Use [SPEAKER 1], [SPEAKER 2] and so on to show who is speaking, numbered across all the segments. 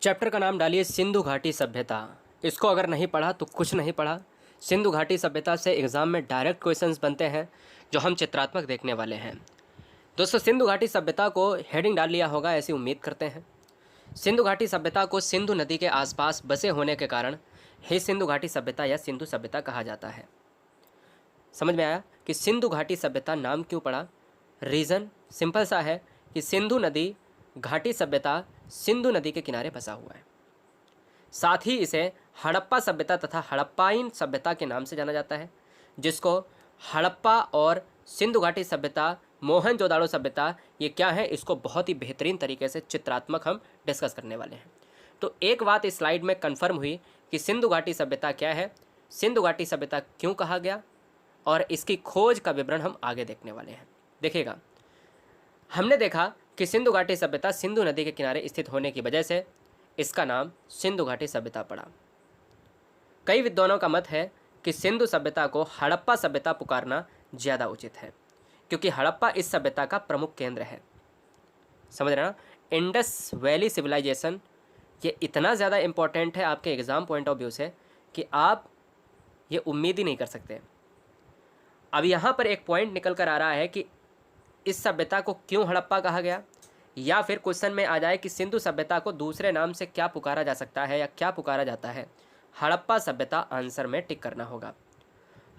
[SPEAKER 1] Chapter का नाम डालिए सिंधु घाटी सभ्यता। इसको अगर नहीं पढ़ा तो कुछ नहीं पढ़ा। सिंधु घाटी सभ्यता से एग्जाम में डायरेक्ट क्वेश्चंस बनते हैं जो हम चित्रात्मक देखने वाले हैं। दोस्तों, सिंधु घाटी सभ्यता को हेडिंग डाल लिया होगा, ऐसी उम्मीद करते हैं। सिंधु घाटी सभ्यता को सिंधु नदी के आसपास बसे होने के कारण ही सिंधु घाटी सभ्यता या सिंधु सभ्यता कहा जाता है। समझ में आया कि सिंधु घाटी सभ्यता नाम क्यों पड़ा? रीज़न सिंपल सा है कि सिंधु नदी घाटी सभ्यता सिंधु नदी के किनारे बसा हुआ है। साथ ही इसे हड़प्पा सभ्यता तथा हड़प्पाइन सभ्यता के नाम से जाना जाता है, जिसको हड़प्पा और सिंधु घाटी सभ्यता, मोहनजोदाड़ो सभ्यता, ये क्या है, इसको बहुत ही बेहतरीन तरीके से चित्रात्मक हम डिस्कस करने वाले हैं। तो एक बात इस स्लाइड में कंफर्म हुई कि सिंधु घाटी सभ्यता क्या है, सिंधु घाटी सभ्यता क्यों कहा गया, और इसकी खोज का विवरण हम आगे देखने वाले हैं। देखिएगा, हमने देखा कि सिंधु घाटी सभ्यता सिंधु नदी के किनारे स्थित होने की वजह से इसका नाम सिंधु घाटी सभ्यता पड़ा। कई विद्वानों का मत है कि सिंधु सभ्यता को हड़प्पा सभ्यता पुकारना ज़्यादा उचित है, क्योंकि हड़प्पा इस सभ्यता का प्रमुख केंद्र है। समझ रहे ना? इंडस वैली सिविलाइजेशन ये इतना ज़्यादा इम्पोर्टेंट है आपके एग्ज़ाम पॉइंट ऑफ व्यू से कि आप ये उम्मीद ही नहीं कर सकते। अब यहाँ पर एक पॉइंट निकल कर आ रहा है कि इस सभ्यता को क्यों हड़प्पा कहा गया, या फिर क्वेश्चन में आ जाए कि सिंधु सभ्यता को दूसरे नाम से क्या पुकारा जा सकता है या क्या पुकारा जाता है। हड़प्पा सभ्यता आंसर में टिक करना होगा।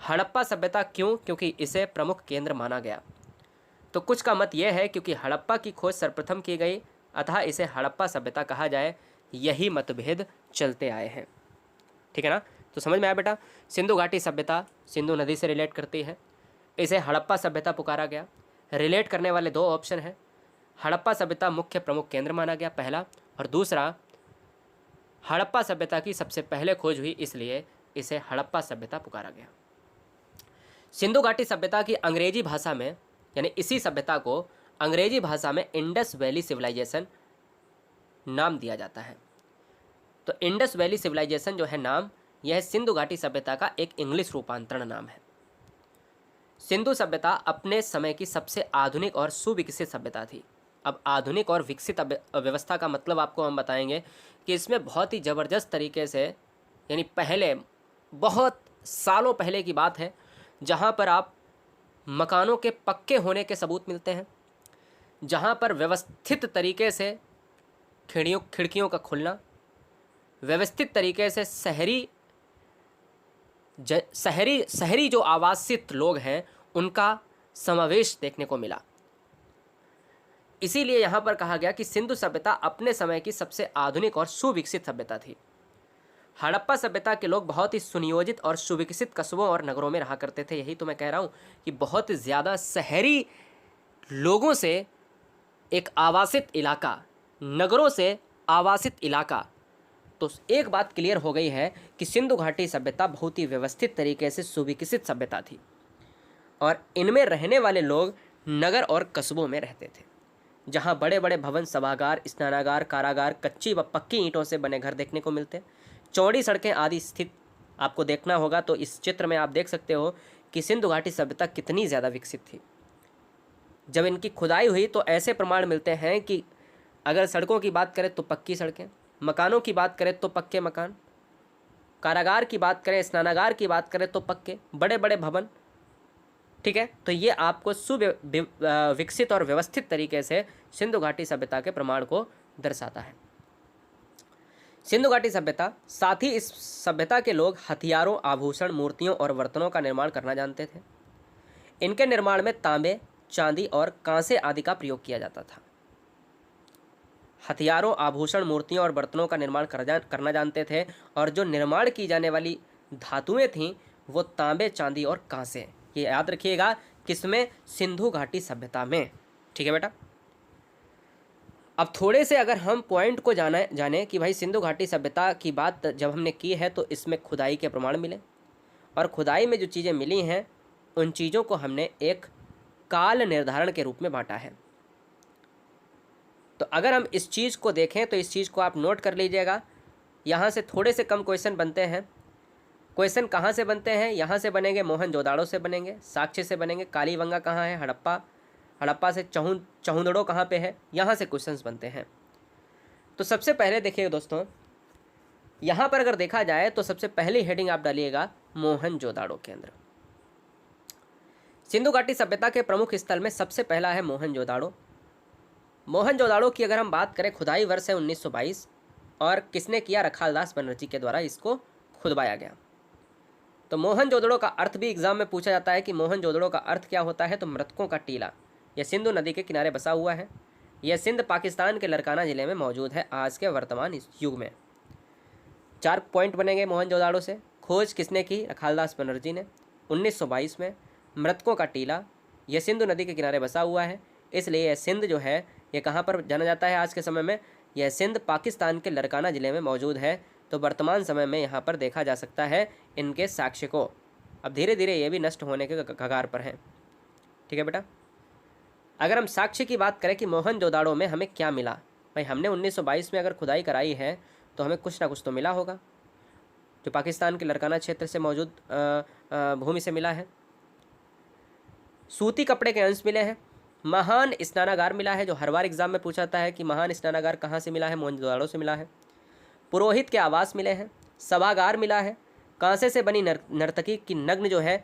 [SPEAKER 1] हड़प्पा सभ्यता क्यों? क्योंकि इसे प्रमुख केंद्र माना गया। तो कुछ का मत यह है क्योंकि हड़प्पा की खोज सर्वप्रथम की गई, अतः इसे हड़प्पा सभ्यता कहा जाए। यही मतभेद चलते आए हैं। ठीक है ना? तो समझ में आया बेटा? सिंधु घाटी सभ्यता सिंधु नदी से रिलेट करती है, इसे हड़प्पा सभ्यता पुकारा गया। रिलेट करने वाले दो ऑप्शन हैं। हड़प्पा सभ्यता मुख्य प्रमुख केंद्र माना गया, पहला, और दूसरा हड़प्पा सभ्यता की सबसे पहले खोज हुई, इसलिए इसे हड़प्पा सभ्यता पुकारा गया। सिंधु घाटी सभ्यता की अंग्रेजी भाषा में, यानी इसी सभ्यता को अंग्रेजी भाषा में इंडस वैली सिविलाइजेशन नाम दिया जाता है। तो इंडस वैली सिविलाइजेशन जो है नाम, यह सिंधु घाटी सभ्यता का एक इंग्लिश रूपांतरण नाम है। सिंधु सभ्यता अपने समय की सबसे आधुनिक और सुविकसित सभ्यता थी। अब आधुनिक और विकसित व्यवस्था का मतलब आपको हम बताएंगे कि इसमें बहुत ही ज़बरदस्त तरीके से, यानी पहले बहुत सालों पहले की बात है, जहाँ पर आप मकानों के पक्के होने के सबूत मिलते हैं, जहाँ पर व्यवस्थित तरीके से खिड़कियों का खुलना, व्यवस्थित तरीके से शहरी जो आवासित लोग हैं उनका समावेश देखने को मिला। इसीलिए यहाँ पर कहा गया कि सिंधु सभ्यता अपने समय की सबसे आधुनिक और सुविकसित सभ्यता थी। हड़प्पा सभ्यता के लोग बहुत ही सुनियोजित और सुविकसित कस्बों और नगरों में रहा करते थे। यही तो मैं कह रहा हूँ कि बहुत ज़्यादा शहरी लोगों से एक आवासित इलाका, नगरों से आवासित इलाका। तो एक बात क्लियर हो गई है कि सिंधु घाटी सभ्यता बहुत ही व्यवस्थित तरीके से सुविकसित सभ्यता थी, और इनमें रहने वाले लोग नगर और कस्बों में रहते थे, जहाँ बड़े बड़े भवन, सभागार, स्नानागार, कारागार, कच्ची व पक्की ईंटों से बने घर देखने को मिलते, चौड़ी सड़कें आदि स्थित। आपको देखना होगा तो इस चित्र में आप देख सकते हो कि सिंधु घाटी सभ्यता कितनी ज़्यादा विकसित थी। जब इनकी खुदाई हुई तो ऐसे प्रमाण मिलते हैं कि अगर सड़कों की बात करें तो पक्की सड़कें, मकानों की बात करें तो पक्के मकान, कारागार की बात करें, स्नानागार की बात करें तो पक्के बड़े बड़े भवन। ठीक है, तो ये आपको सुविकसित और व्यवस्थित तरीके से सिंधु घाटी सभ्यता के प्रमाण को दर्शाता है। सिंधु घाटी सभ्यता, साथ ही इस सभ्यता के लोग हथियारों, आभूषण, मूर्तियों और बर्तनों का निर्माण करना जानते थे। इनके निर्माण में तांबे, चांदी और कांसे आदि का प्रयोग किया जाता था। हथियारों, आभूषण, मूर्तियों और बर्तनों का निर्माण करना जानते थे, और जो निर्माण की जाने वाली धातुएं थीं वो तांबे, चांदी और कांसे। ये याद रखिएगा, किसमें? सिंधु घाटी सभ्यता में। ठीक है बेटा? अब थोड़े से अगर हम पॉइंट को जाने कि भाई सिंधु घाटी सभ्यता की बात जब हमने की है तो इसमें खुदाई के प्रमाण मिले, और खुदाई में जो चीज़ें मिली हैं उन चीज़ों को हमने एक काल निर्धारण के रूप में बांटा है। तो अगर हम इस चीज़ को देखें तो इस चीज़ को आप नोट कर लीजिएगा। यहाँ से थोड़े से कम क्वेश्चन बनते हैं। क्वेश्चन कहाँ से बनते हैं? यहाँ से बनेंगे, मोहनजोदाड़ो से बनेंगे, साक्ष्य से बनेंगे, कालीबंगा कहाँ है, हड़प्पा से चहुंदड़ो कहाँ पे है, यहाँ से क्वेश्चंस बनते हैं। तो सबसे पहले देखिए दोस्तों, यहाँ पर अगर देखा जाए तो सबसे पहली हेडिंग आप डालिएगा मोहनजोदाड़ो के अंदर। सिंधु घाटी सभ्यता के प्रमुख स्थल में सबसे पहला है मोहनजोदाड़ो। मोहनजोदाड़ो की अगर हम बात करें, खुदाई वर्ष है 1922 और किसने किया? रखालदास बनर्जी के द्वारा इसको खुदवाया गया। तो मोहनजोदड़ो का अर्थ भी एग्जाम में पूछा जाता है कि मोहनजोदड़ो का अर्थ क्या होता है? तो मृतकों का टीला। यह सिंधु नदी के किनारे बसा हुआ है। यह सिंध पाकिस्तान के लरकाना जिले में मौजूद है आज के वर्तमान इस युग में। 4 पॉइंट बनेंगे मोहनजोदाड़ो से। खोज किसने की? रखालदास बनर्जी ने 1922 में। मृतकों का टीला, यह सिंधु नदी के किनारे बसा हुआ है, इसलिए यह सिंध जो है ये कहाँ पर जाना जाता है आज के समय में? यह सिंध पाकिस्तान के लरकाना ज़िले में मौजूद है। तो वर्तमान समय में यहाँ पर देखा जा सकता है इनके साक्ष्य को। अब धीरे धीरे ये भी नष्ट होने के कगार पर हैं। ठीक है बेटा, अगर हम साक्ष्य की बात करें कि मोहनजोदाड़ो में हमें क्या मिला, भाई हमने 1922 में अगर खुदाई कराई है तो हमें कुछ ना कुछ तो मिला होगा, जो पाकिस्तान के लरकाना क्षेत्र से मौजूद भूमि से मिला है। सूती कपड़े के अंश मिले हैं। महान स्नानागार मिला है, जो हर बार एग्जाम में पूछा जाता है कि महान स्नानागार कहाँ से मिला है? मोहनजोदाड़ो से मिला है। पुरोहित के आवास मिले हैं। सभागार मिला है। कांसे से बनी नर्तकी की नग्न जो है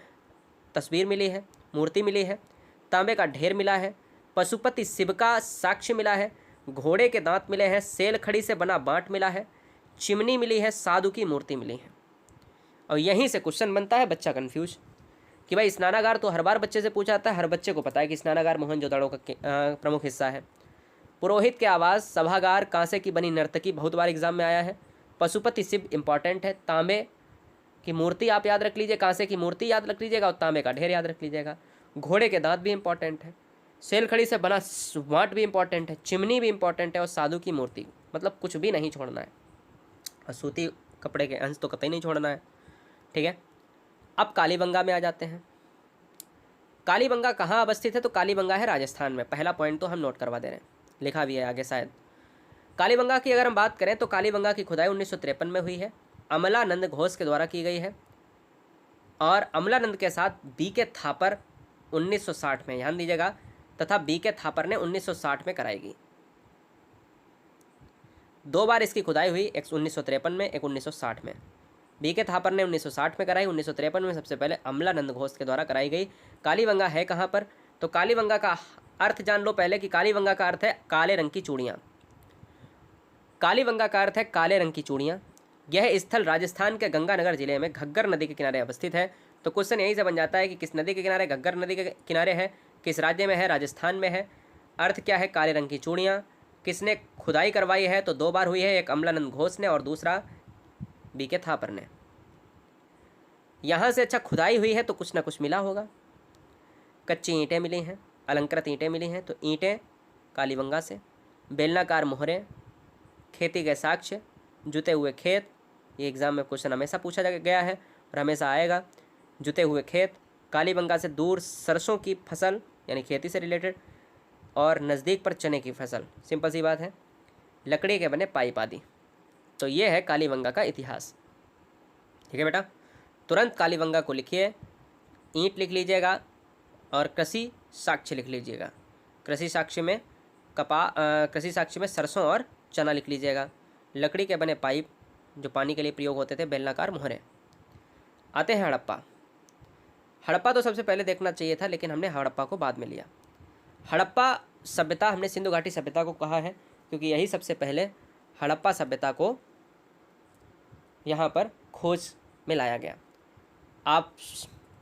[SPEAKER 1] तस्वीर मिली है, मूर्ति मिली है। तांबे का ढेर मिला है। पशुपति शिव का साक्ष्य मिला है। घोड़े के दांत मिले हैं। सेल खड़ी से बना बाँट मिला है। चिमनी मिली है। साधु की मूर्ति मिली है। और यहीं से क्वेश्चन बनता है, बच्चा कन्फ्यूज कि भाई स्नानागार तो हर बार बच्चे से पूछा जाता है, हर बच्चे को पता है कि स्नानागार मोहनजोदाड़ो का प्रमुख हिस्सा है। पुरोहित के आवास, सभागार, कांसे की बनी नर्तकी बहुत बार एग्जाम में आया है। पशुपति शिव इंपॉर्टेंट है। तांबे की मूर्ति आप याद रख लीजिए, कांसे की मूर्ति याद रख लीजिएगा और तांबे का ढेर याद रख लीजिएगा। घोड़े के दांत भी इंपॉर्टेंट है। सेल खड़ी से बना वाट भी इंपॉर्टेंट है। चिमनी भी इंपॉर्टेंट है। और साधु की मूर्ति, मतलब कुछ भी नहीं छोड़ना है। और सूती कपड़े के अंश तो कतई नहीं छोड़ना है। ठीक है, अब कालीबंगा में आ जाते हैं। कालीबंगा कहाँ अवस्थित है? तो कालीबंगा है राजस्थान में। पहला पॉइंट तो हम नोट करवा दे रहे हैं, लिखा भी है आगे शायद। कालीबंगा की अगर हम बात करें तो कालीबंगा की खुदाई 1953 में हुई है। अमलानंद घोष के द्वारा की गई है। और अमलानंद के साथ बी के थापर 1960 में, ध्यान दीजिएगा, तथा बी के थापर ने 1960 में कराई गई। 2 बार इसकी खुदाई हुई, एक 1953 में, एक 1960 में। बी के थापर ने 1960 में कराई, 1953 में सबसे पहले अमलानंद घोष के द्वारा कराई गई। कालीबंगा है कहाँ पर? तो कालीबंगा का अर्थ जान लो पहले कि कालीबंगा का अर्थ है काले रंग की चूड़ियाँ। कालीबंगा का अर्थ है काले रंग की चूड़ियाँ। यह स्थल राजस्थान के गंगानगर जिले में घग्गर नदी के किनारे अवस्थित है। तो क्वेश्चन यहीं से बन जाता है कि किस नदी के किनारे? घग्गर नदी के किनारे है। किस राज्य में है? राजस्थान में है। अर्थ क्या है? काले रंग की चूड़ियाँ। किसने खुदाई करवाई है? तो 2 बार हुई है, एक अमलानंद घोष ने और दूसरा बी के थापर ने। यहाँ से अच्छा खुदाई हुई है तो कुछ ना कुछ मिला होगा। कच्ची ईंटें मिली हैं, अलंकृत ईंटें मिली हैं, तो ईंटें कालीबंगा से। बेलनाकार मोहरें, खेती के साक्ष्य, जुते हुए खेत, ये एग्ज़ाम में क्वेश्चन हमेशा पूछा गया है और हमेशा आएगा। जुते हुए खेत, कालीबंगा से दूर सरसों की फसल यानी खेती से रिलेटेड, और नज़दीक पर चने की फसल, सिंपल सी बात है। लकड़ी के बने पाइप आदि। तो ये है कालीबंगा का इतिहास। ठीक है बेटा, तुरंत कालीबंगा को लिखिए, ईंट लिख लीजिएगा और कृषि साक्ष्य लिख लीजिएगा। कृषि साक्ष्य में सरसों और चना लिख लीजिएगा। लकड़ी के बने पाइप जो पानी के लिए प्रयोग होते थे, बेलनाकार मोहरे। आते हैं हड़प्पा। हड़प्पा तो सबसे पहले देखना चाहिए था, लेकिन हमने हड़प्पा को बाद में लिया। हड़प्पा सभ्यता हमने सिंधु घाटी सभ्यता को कहा है क्योंकि यही सबसे पहले हड़प्पा सभ्यता को यहाँ पर खोज में लाया गया। आप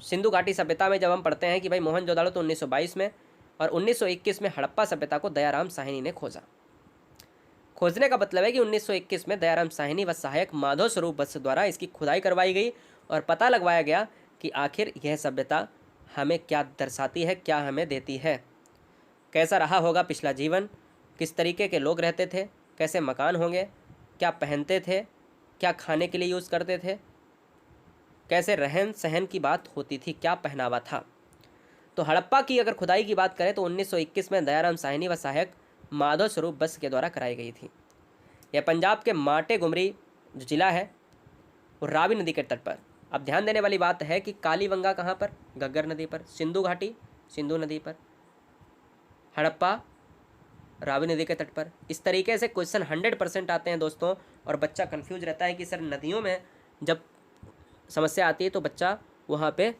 [SPEAKER 1] सिंधु घाटी सभ्यता में जब हम पढ़ते हैं कि भाई मोहनजोदाड़ो तो 1922 में, और 1921 में हड़प्पा सभ्यता को दयाराम साहनी ने खोजा। खोजने का मतलब है कि 1921 में दयाराम साहनी व सहायक माधव स्वरूप वत्स द्वारा इसकी खुदाई करवाई गई और पता लगवाया गया कि आखिर यह सभ्यता हमें क्या दर्शाती है, क्या हमें देती है। कैसा रहा होगा पिछला जीवन, किस तरीके के लोग रहते थे, कैसे मकान होंगे, क्या पहनते थे, क्या खाने के लिए यूज़ करते थे, कैसे रहन सहन की बात होती थी, क्या पहनावा था। तो हड़प्पा की अगर खुदाई की बात करें तो 1921 में दयाराम साहनी व सहायक माधव स्वरूप वत्स के द्वारा कराई गई थी। यह पंजाब के माटे गुमरी जो जिला है वो रावी नदी के तट पर। अब ध्यान देने वाली बात है कि कालीबंगा कहाँ पर? घग्गर नदी पर। सिंधु घाटी सिंधु नदी पर। हड़प्पा रावी नदी के तट पर। इस तरीके से क्वेश्चन 100% आते हैं दोस्तों, और बच्चा कंफ्यूज रहता है कि सर नदियों में जब समस्या आती है तो बच्चा वहाँ पे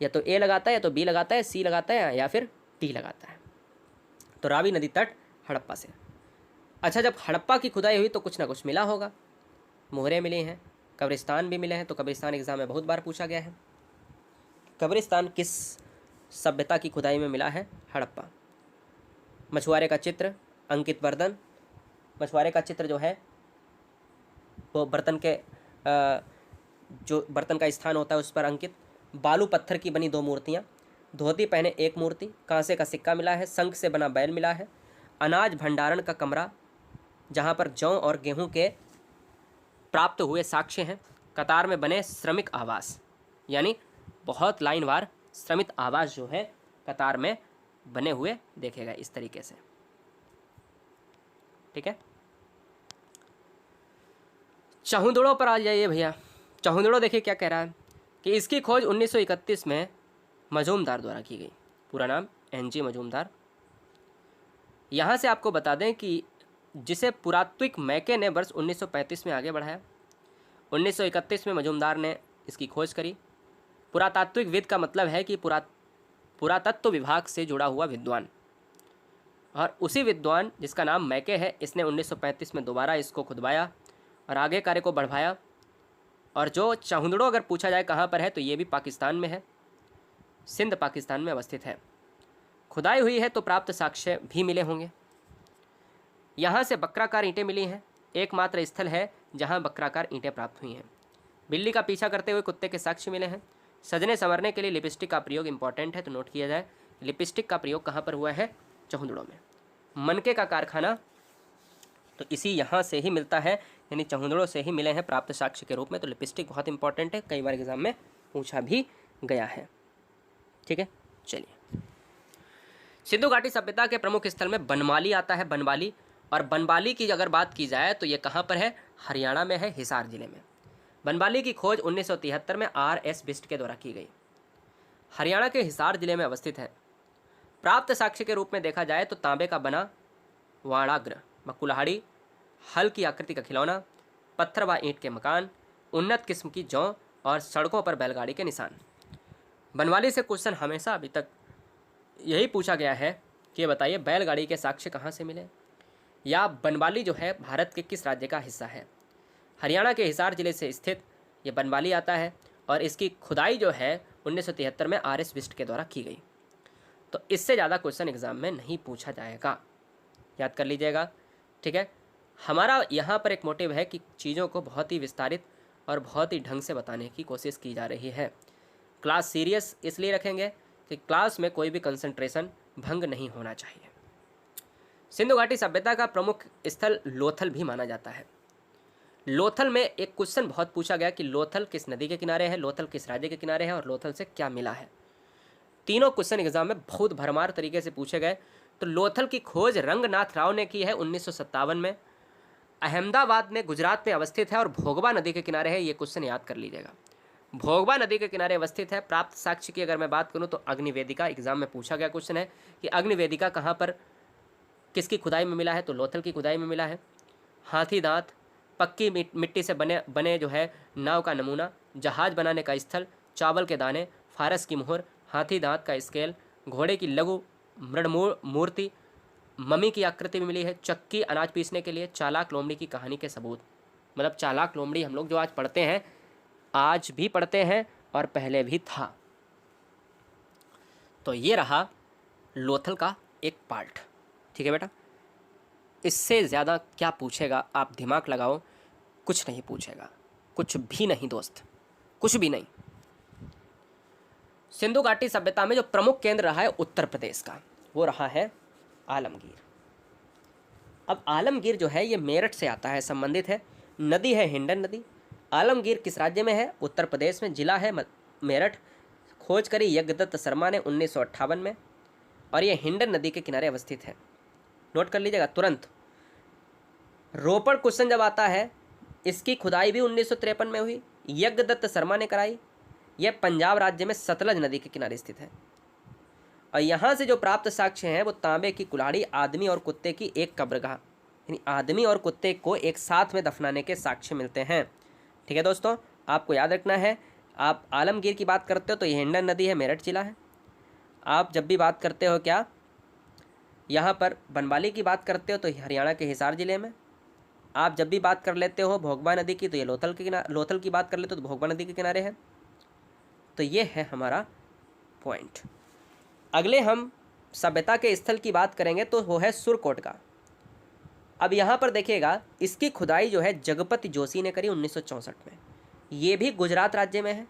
[SPEAKER 1] या तो ए लगाता है, या तो बी लगाता है, सी लगाता है, या फिर डी लगाता है। तो रावी नदी तट हड़प्पा से। अच्छा, जब हड़प्पा की खुदाई हुई तो कुछ ना कुछ मिला होगा, मोहरे मिली हैं, कब्रिस्तान भी मिले हैं। तो कब्रिस्तान एग्जाम में बहुत बार पूछा गया है। कब्रिस्तान किस सभ्यता की खुदाई में मिला है? हड़प्पा। मछुआरे का चित्र, अंकित बर्तन। मछुआरे का चित्र जो है वो बर्तन के जो बर्तन का स्थान होता है उस पर अंकित। बालू पत्थर की बनी 2 मूर्तियाँ, धोती पहने 1 मूर्ति, कांसे का सिक्का मिला है, शंख से बना बैल मिला है, अनाज भंडारण का कमरा जहाँ पर जौ और गेहूँ के प्राप्त हुए साक्ष्य हैं, कतार में बने श्रमिक आवास, यानी बहुत लाइनवार श्रमिक आवास जो है कतार में बने हुए देखे गए इस तरीके से। ठीक है, चहुंदड़ों पर आ जाइए भैया। चहुंदड़ों देखिए क्या कह रहा है कि इसकी खोज 1931 में मजूमदार द्वारा की गई। पूरा नाम NG मजूमदार। यहाँ से आपको बता दें कि जिसे पुरातात्विक मैके ने वर्ष 1935 में आगे बढ़ाया, 1931 में मजूमदार ने इसकी खोज करी। पुरातात्विकविद का मतलब है कि पुरातत्व विभाग से जुड़ा हुआ विद्वान, और उसी विद्वान जिसका नाम मैके है, इसने 1935 में दोबारा इसको खुदवाया और आगे कार्य को बढ़ाया। और जो चहुंदड़ों अगर पूछा जाए कहाँ पर है तो ये भी पाकिस्तान में है, सिंध पाकिस्तान में अवस्थित है। खुदाई हुई है तो प्राप्त साक्ष्य भी मिले होंगे। यहाँ से बक्राकार ईंटें मिली हैं, एकमात्र स्थल है जहाँ बक्राकार ईंटें प्राप्त हुई हैं। बिल्ली का पीछा करते हुए कुत्ते के साक्ष्य मिले हैं। सजने संवरने के लिए लिपस्टिक का प्रयोग इंपॉर्टेंट है, तो नोट किया जाए। लिपस्टिक का प्रयोग कहाँ पर हुआ है? चहुंदड़ों में। मनके का कारखाना तो इसी यहाँ से ही मिलता है, यानी चहुंदड़ों से ही मिले हैं प्राप्त साक्ष्य के रूप में। तो लिपस्टिक बहुत इंपॉर्टेंट है, कई बार एग्जाम में पूछा भी गया है। ठीक है, चलिए। सिंधु घाटी सभ्यता के प्रमुख स्थल में बनमाली आता है, बनमाली। और बनमाली की अगर बात की जाए तो ये कहाँ पर है? हरियाणा में है, हिसार जिले में। बनमाली की खोज 1973 में RS बिस्ट के द्वारा की गई। हरियाणा के हिसार जिले में अवस्थित है। प्राप्त साक्ष्य के रूप में देखा जाए तो तांबे का बना वाणाग्र व कुल्हाड़ी, हल की आकृति का खिलौना, पत्थर व ईंट के मकान, उन्नत किस्म की जौ और सड़कों पर बैलगाड़ी के निशान। बनमाली से क्वेश्चन हमेशा अभी तक यही पूछा गया है कि बताइए बैलगाड़ी के साक्ष्य कहाँ से मिले, या बनमाली जो है भारत के किस राज्य का हिस्सा है। हरियाणा के हिसार जिले से स्थित ये बनमाली आता है, और इसकी खुदाई जो है 1973 में RS बिस्ट के द्वारा की गई। तो इससे ज़्यादा क्वेश्चन एग्जाम में नहीं पूछा जाएगा, याद कर लीजिएगा। ठीक है, हमारा यहाँ पर एक मोटिव है कि चीज़ों को बहुत ही विस्तारित और बहुत ही ढंग से बताने की कोशिश की जा रही है। क्लास सीरियस इसलिए रखेंगे कि क्लास में कोई भी कंसंट्रेशन भंग नहीं होना चाहिए। सिंधु घाटी सभ्यता का प्रमुख स्थल लोथल भी माना जाता है। लोथल में एक क्वेश्चन बहुत पूछा गया कि लोथल किस नदी के किनारे है, लोथल किस राज्य के किनारे है, और लोथल से क्या मिला है। तीनों क्वेश्चन एग्जाम में बहुत भरमार तरीके से पूछे गए। तो लोथल की खोज रंगनाथ राव ने की है 1957 में। अहमदाबाद में गुजरात में अवस्थित है और भोगवा नदी के किनारे है। ये क्वेश्चन याद कर लीजिएगा, भोगवा नदी के किनारे अवस्थित है। प्राप्त साक्ष्य की अगर मैं बात करूं तो अग्निवेदिका एग्जाम में पूछा गया क्वेश्चन है कि अग्निवेदिका कहाँ पर किसकी खुदाई में मिला है, तो लोथल की खुदाई में मिला है। हाथी दांत, पक्की मिट्टी से बने जो है नाव का नमूना, जहाज बनाने का स्थल, चावल के दाने, फारस की मोहर, हाथी दांत का स्केल, घोड़े की लघु मृण मूर्ति, मम्मी की आकृति में मिली है, चक्की अनाज पीसने के लिए, चालाक लोमड़ी की कहानी के सबूत। मतलब चालाक लोमड़ी हम लोग जो आज पढ़ते हैं, आज भी पढ़ते हैं और पहले भी था। तो ये रहा लोथल का एक पार्ट। ठीक है बेटा, इससे ज़्यादा क्या पूछेगा, आप दिमाग लगाओ। कुछ नहीं पूछेगा, कुछ भी नहीं दोस्त, कुछ भी नहीं। सिंधु घाटी सभ्यता में जो प्रमुख केंद्र रहा है उत्तर प्रदेश का, वो रहा है आलमगीर। अब आलमगीर जो है ये मेरठ से आता है, संबंधित है। नदी है हिंडन नदी। आलमगीर किस राज्य में है? उत्तर प्रदेश में। जिला है मेरठ। खोज करी यज्ञदत्त शर्मा ने 1958 में, और ये हिंडन नदी के किनारे अवस्थित है। नोट कर लीजिएगा तुरंत। रोपड़ क्वेश्चन जब आता है, इसकी खुदाई भी 1953 में हुई, यज्ञदत्त शर्मा ने कराई। यह पंजाब राज्य में सतलज नदी के किनारे स्थित है। और यहाँ से जो प्राप्त साक्ष्य हैं वो तांबे की कुल्हाड़ी, आदमी और कुत्ते की एक कब्रगाह, यानी आदमी और कुत्ते को एक साथ में दफनाने के साक्ष्य मिलते हैं। ठीक है दोस्तों, आपको याद रखना है, आप आलमगीर की बात करते हो तो ये हिंडन नदी है, मेरठ जिला है। आप जब भी बात करते हो क्या यहाँ पर बनवाली की बात करते हो तो हरियाणा के हिसार जिले में। आप जब भी बात कर लेते हो भोगबा नदी की तो ये लोथल की बात कर लेते हो तो भोगबा नदी के किनारे है। तो ये है हमारा पॉइंट। अगले हम सभ्यता के स्थल की बात करेंगे तो वो है सुरकोट का। अब यहाँ पर देखिएगा, इसकी खुदाई जो है जगपति जोशी ने करी 1964 में। ये भी गुजरात राज्य में है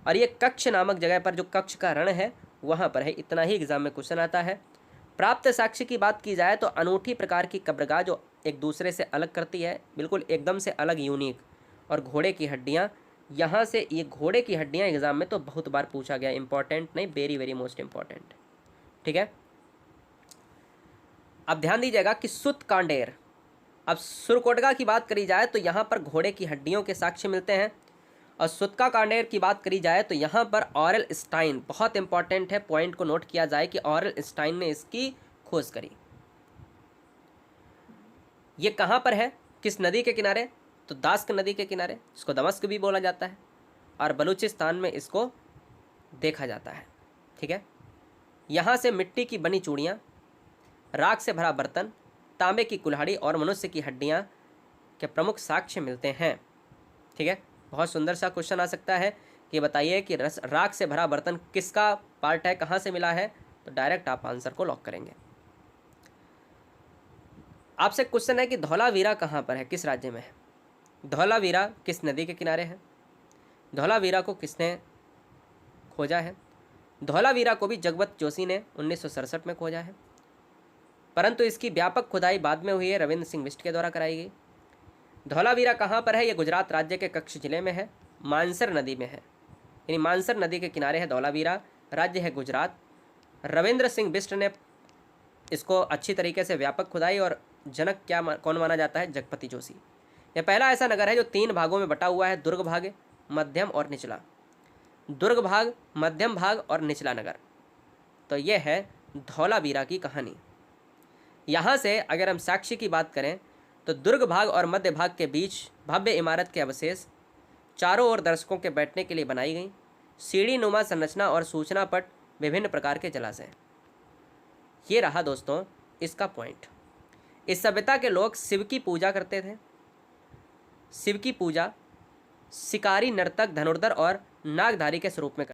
[SPEAKER 1] और ये कच्छ नामक जगह पर, जो कच्छ का रण है वहाँ पर है। इतना ही एग्जाम में क्वेश्चन आता है। प्राप्त साक्ष्य की बात की जाए तो अनूठी प्रकार की कब्रगाह जो एक दूसरे से अलग करती है, बिल्कुल एकदम से अलग, यूनिक, और घोड़े की हड्डियाँ। यहाँ से ये घोड़े की हड्डियाँ एग्जाम में तो बहुत बार पूछा गया, इंपॉर्टेंट नहीं, वेरी वेरी मोस्ट इंपॉर्टेंट। ठीक है, अब ध्यान दीजिएगा कि सुत कांडेर। अब सुरकोटगा की बात करी जाए तो यहाँ पर घोड़े की हड्डियों के साक्ष्य मिलते हैं, और सुतका कांडेर की बात करी जाए तो यहाँ पर ऑरेल स्टाइन, बहुत इंपॉर्टेंट है, पॉइंट को नोट किया जाए कि ऑरेल स्टाइन ने इसकी खोज करी। ये कहाँ पर है, किस नदी के किनारे, तो दास्क नदी के किनारे, जिसको दमस्क भी बोला जाता है, और बलूचिस्तान में इसको देखा जाता है। ठीक है, यहाँ से मिट्टी की बनी चूड़ियाँ, राख से भरा बर्तन, तांबे की कुल्हाड़ी और मनुष्य की हड्डियाँ के प्रमुख साक्ष्य मिलते हैं। ठीक है, बहुत सुंदर सा क्वेश्चन आ सकता है कि बताइए कि राख से भरा बर्तन किसका पार्ट है, कहाँ से मिला है, तो डायरेक्ट आप आंसर को लॉक करेंगे। आपसे क्वेश्चन है कि धौलावीरा कहाँ पर है, किस राज्य में है। धौलावीरा किस नदी के किनारे है, धौलावीरा को किसने खोजा है। धौलावीरा को भी जगपत जोशी ने 1967 में खोजा है, परंतु इसकी व्यापक खुदाई बाद में हुई है, रविंद्र सिंह बिष्ट के द्वारा कराई गई। धौलावीरा कहाँ पर है, ये गुजरात राज्य के कच्छ जिले में है, मानसर नदी में है, यानी मानसर नदी के किनारे है धौलावीरा, राज्य है गुजरात। रविंद्र सिंह बिष्ट ने इसको अच्छी तरीके से व्यापक खुदाई, और जनक कौन माना जाता है, जगपति जोशी। यह पहला ऐसा नगर है जो 3 भागों में बटा हुआ है, दुर्ग भाग, मध्यम और निचला। दुर्ग भाग, मध्यम भाग और निचला नगर। तो यह है धौलावीरा की कहानी। यहाँ से अगर हम साक्ष्य की बात करें तो दुर्ग भाग और मध्य भाग के बीच भव्य इमारत के अवशेष, चारों ओर दर्शकों के बैठने के लिए बनाई गई सीढ़ी नुमा संरचना और सूचना पट, विभिन्न प्रकार के जलाशय। ये रहा दोस्तों इसका पॉइंट। इस सभ्यता के लोग शिव की पूजा करते थे। शिव की पूजा शिकारी, नर्तक, धनुर्धर और नागधारी के स्वरूप में